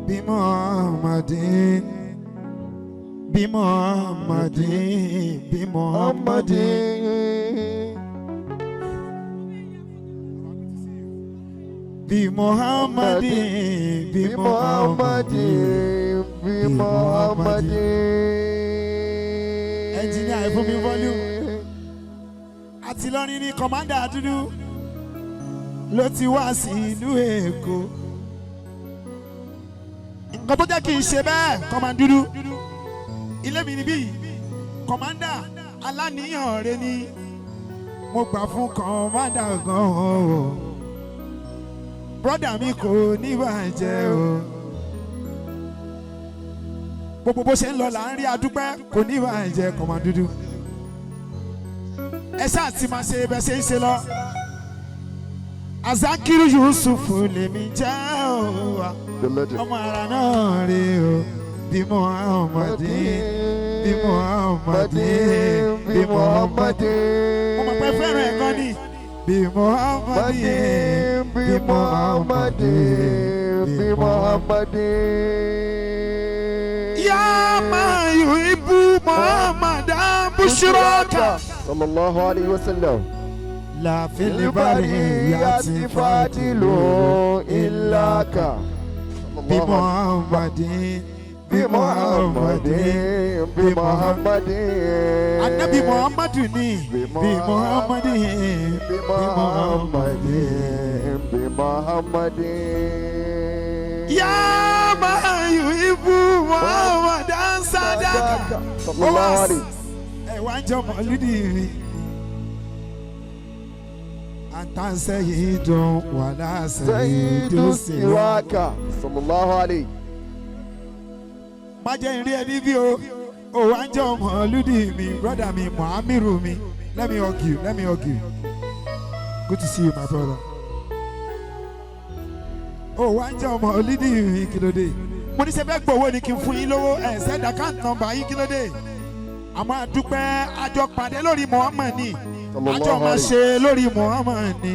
بمحمد بمحمد بمحمد بمحمد بمحمد بمحمد. Engineer ẹ fún mi volume. Àti lọ́rin ní kọ̀mándà dúdú ló ti wá sí ìlú Èkó. Nǹkan tó jẹ́ kí n ṣe bẹ́ẹ̀ kọ̀mándà dúdú. Ilé mi níbí kọ̀mándà aláníyàn rẹ ni mo gbà fún kọ̀mándà gan-an. Brọ́dà mi kò ní bàjẹ́ o. Gbogbo bó ṣe ń lọ là ń rí adúpẹ́ kò ní bàjẹ́ kọ̀mándà dúdú. Ẹ ṣáà ti máa ṣe bẹ́ẹ̀ ṣe ń ṣe lọ. Azakiru Yusuf lèmi jẹ́ o. Ọmọ ara náà rí o. Bí Muhammadi bí Muhammadi bí Muhammadi. Mo mọ̀ pé fẹ́ràn ẹ̀ gan ni. Bí Muhammadi bí Muhammadi bí Muhammadi. Yá máa yọ ibú Muhammadan Bushraka. Sallallahu alayhi wa sallam. La filibariyati fadilu illaka. Bí Muhammadi bí Muhammadi bí Muhammadi. Ànábì Muhammadu ni bí Muhammadi bí Muhammadi bí Muhammadi. Yá máa yọ ibú Muhammadan Sadaka. Sallallahu alayhi. Ẹ wá ń jọ mọ̀lúdì mi. Anta sayyidun wala sayyidu siwaka. Sallallahu alayhi. Má jẹ́ ìrí ẹni bí o. Ó wá ń jọ mọ̀lúdì mi. Brother mi Muamiru mi. Let me hug you. Let me hug you. Good to see you, my brother. Ó wá ń jọ mọ̀lúdì mi kí ló dé? Mo ní ṣe fẹ́ gbowó ni kí n fún yín lówó. Ẹ send account number yín kí ló dé? Àmọ́ àdúpẹ́ àjọ pàdé lórí Muhammad ni. Àjọ máa ṣe lórí Muhammad ni.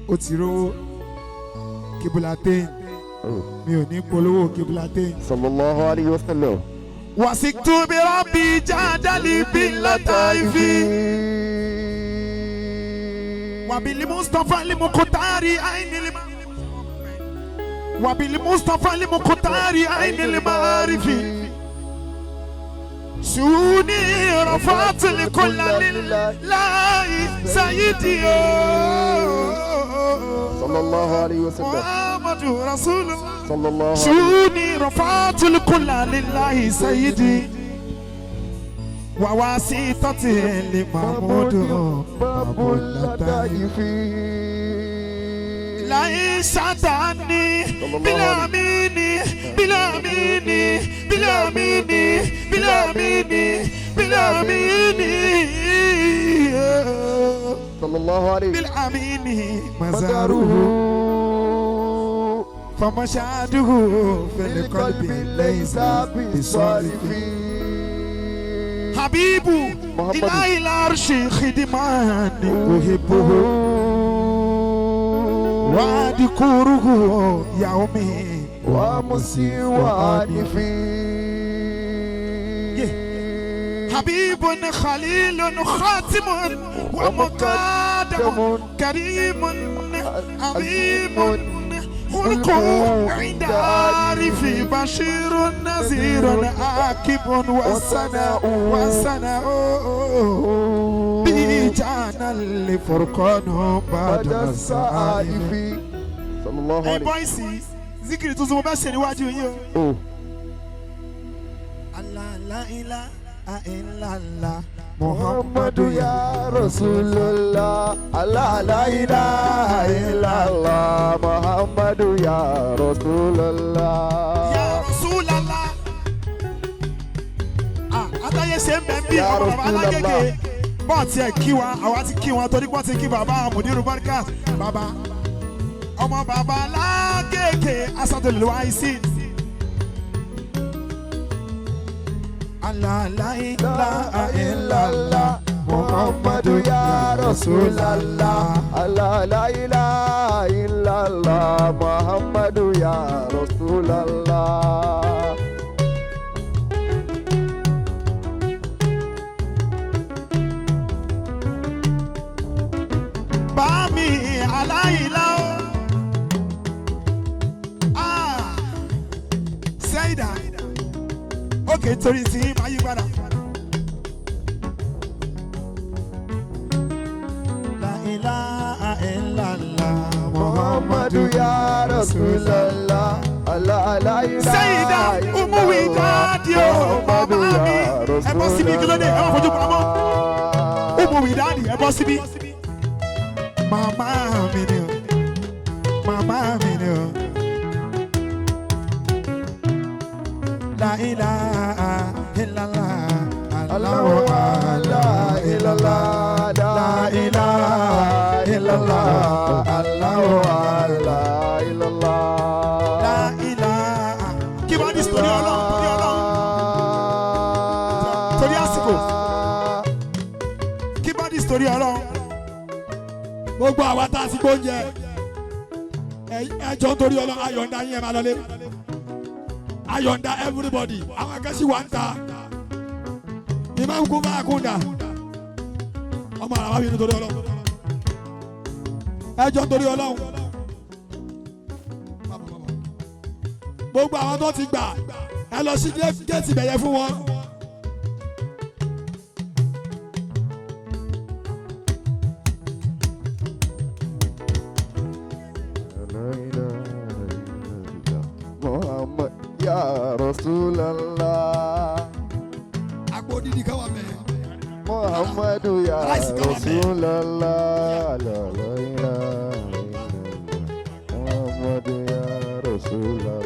Ó ti rówó Kibulatain. Mi ò ní polówó Kibulatain. Sallallahu alayhi wa sallam. Wasiktu bi rabbi jadali bil lataifi. Wa bil Mustafa li muqtari ainil wa bil Mustafa li muqtari ainil ma'arifi. شوني رفعت الكل لله سيدي صلى الله عليه وسلم. محمد رسول الله صلى الله عليه وسلم. شوني رفعت الكل لله سيدي وواسطتي لمحمود باب اللطائف. لا شتاني بلا ميني بلا ميني بلا ميني بلا ميني بلا ميني صلى الله عليه. بالأمين مزاره فمشاهده في القلب ليس بصارف. حبيب إله العرش خدماني أحبه وأذكره يومي ومسي وانفي. حبيب خليل خاتم ومقدم كريم عظيم خلق عند عارف بشير نذير عاقب والثناء بيجانا لفرقان بعد السائف. صلى الله عليه. بويسي ذكر تزوم بس níwájú yín o. Allah la ilaha illallah Muhammadu ya Rasulullah. Allah la ilaha illallah Muhammadu ya Rasulullah. Ya Rasulullah. Àtàyè ṣe ń bẹ̀ ń bí ọmọ bàbá alágége. Bọ́ọ̀tì ẹ̀ kí wa, àwa ti kí wọn torí bọ́ọ̀tì kí bàbá Mudiru Barkat. Bàbá ọmọ bàbá alágége Asadul Waisin. Allah la ilaha illallah Muhammadu ya Rasulallah. Allah la ilaha illallah. Muhammadu ya Rasulallah. Bami aláìlá o. Saida. Okay, torí tí máa yí padà. La ilaha illallah. Muhammadu ya Rasulallah. Allah la ilaha Saida umuwi dáàdì o. Màmá mi ẹ bọ́ síbi kí ló dé ẹ wọ́n fojú pamọ́. Umuwi dáàdì ẹ bọ́ síbi. Màmá mi ni o. Màmá mi ni o. La ilaha illallah. Allahu la ilallah. La ilaha illallah. Allahu la ilallah. La ilaha. Kí wọ́n ní sori Ọlọ́run torí Ọlọ́run. Torí àsìkò. Kí wọ́n ní sori Ọlọ́run. Gbogbo àwa tá a ti gbóúnjẹ ẹjọ́ torí Ọlọ́run ayọ̀ǹda yín ẹ máa lọlé ayọ̀ǹda everybody àwọn akẹ́sí wa ń ta ìmáà ń kú bá a kún dà ọmọ àràwá bínú torí Ọlọ́run ẹjọ́ torí Ọlọ́run gbogbo àwọn tó ti gbà ẹ lọ sí géètì bẹ̀yẹ fún wọn. Muhammad ya Rasulallah. Agbo didi ká wà mẹ́. Muhammadu ya Rasulallah. La ilaha illallah. Muhammadu ya Rasulallah.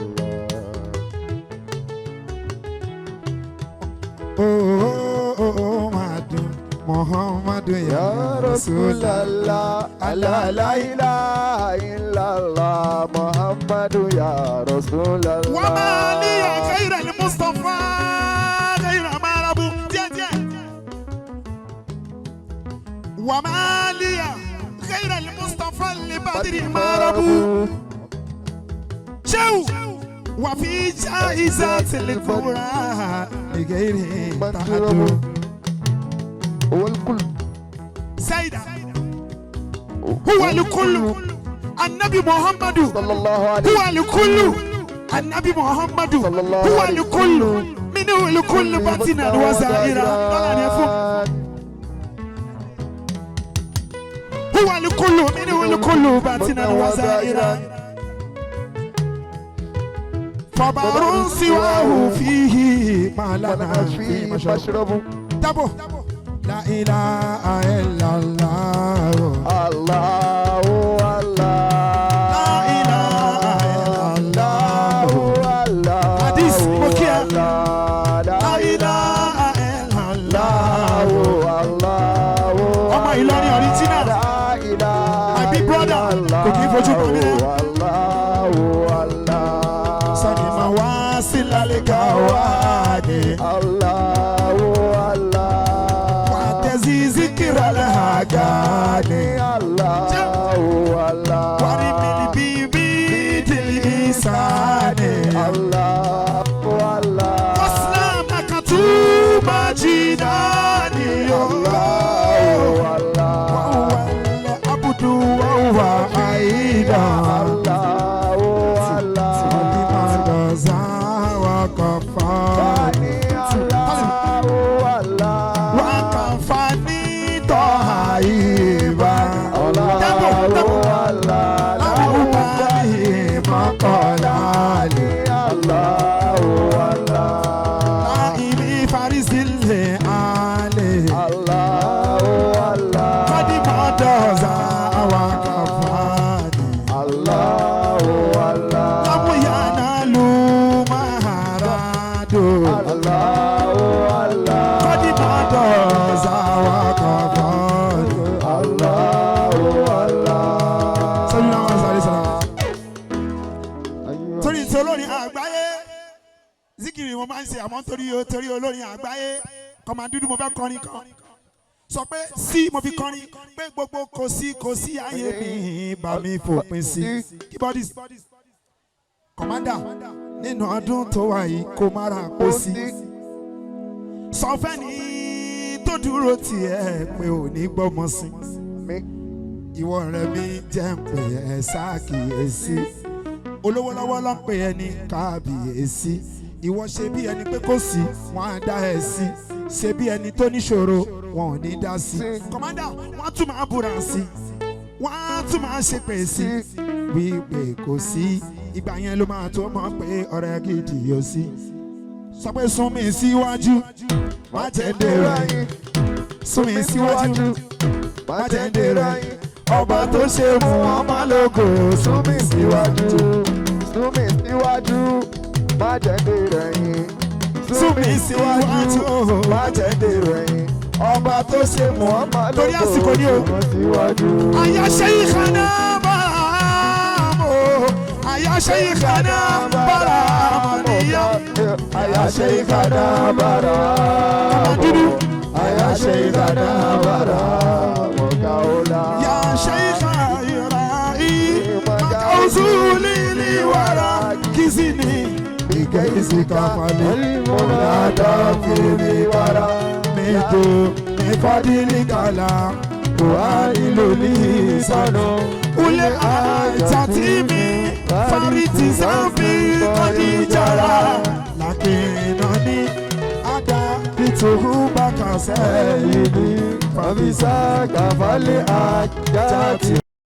Oh, madu Muhammadu Ya Rasulallah. Allah la ilaha illallah. Muhammadu ya Rasulallah. Wa ma li khayra al-Mustafa khayra ma rabu tiẹ̀. Wa ma li khayra al-Mustafa li badri ma rabu. Shew wa fi jaizati al-kubra li ghayri tahaddu. هو الكل. Saida هو الكل النبي محمد صلى الله عليه هو الكل النبي محمد صلى الله هو عليه الكل منه الكل باطنا وظاهرا هو الكل منه الكل باطنا وظاهرا فبار سواه فيه ما لنا فيه مشرب تبو لا إله إلا الله الله الله. لا إله إلا الله الله حديث مكيا لا لا إله إلا الله الله. ọmọ Ìlọrin original my big brother kò kí n fojú pọ̀ mí náà. sani ma wá sí lálẹ́gà wá dé. wà á tẹ̀sí zikira lẹ́hàgá dé. wà á rí bìlì bíbí dìlì sáni. wàsílà màkàtú májìdá ni yóò. abudu wa aida. àmọ́ torí olórin àgbáyé kọ́má dúdú mo fẹ́ kọrin kan sọ pé sí mo fi kọrin pé gbogbo kò sí ayé mi bá mi fòpin sí keyboard commander nínú ọdún tó wà yìí kó má ra kó sí sọ fẹ́ni tó dúró tiẹ̀ pé ò ní gbọ́mọ sí ìwọ rẹ mi jẹ́ ń pè ẹ́ ṣàkíyèsí olówó lọ́wọ́ ló ń pè ẹ́ ní kábíyèsí ìwọ ṣe bí ẹni pé kò sí wọn á dá ẹ sí ṣe bí ẹni tó níṣòro wọn ò ní dá sí kọ́mádà wọ́n tún máa búra sí wọ́n á tún máa ṣe pè sí wípé kò sí ìgbà yẹn ló máa tó mọ̀ pé ọ̀rẹ́ gidi yóò sí sọ pé sún mi síwájú má jẹ́ dèrò ẹ̀yìn sún mi síwájú má jẹ́ dèrò ẹ̀yìn ọba tó ṣe mú ọmọ lógo sún mi síwájú má jẹ́ dèrò ẹ̀yìn sún mi síwájú má jẹ́ dèrò ẹ̀yìn ọba tó ṣe mú ọmọ lógo torí àsìkò ni o àyà Sheikhana Baramu àyà Sheikhana Baramu níyà àyà Sheikhana Baramu àyà Sheikhana Baramu kaula ya Sheikha Irai makauzuli liwara kizini bikaisi kafali monada fili wara meto mefadili kala kuadiluli sano ule atatimi fariti zambi kadijara lakinani ada bituhu bakaseyini famisa kafali ajati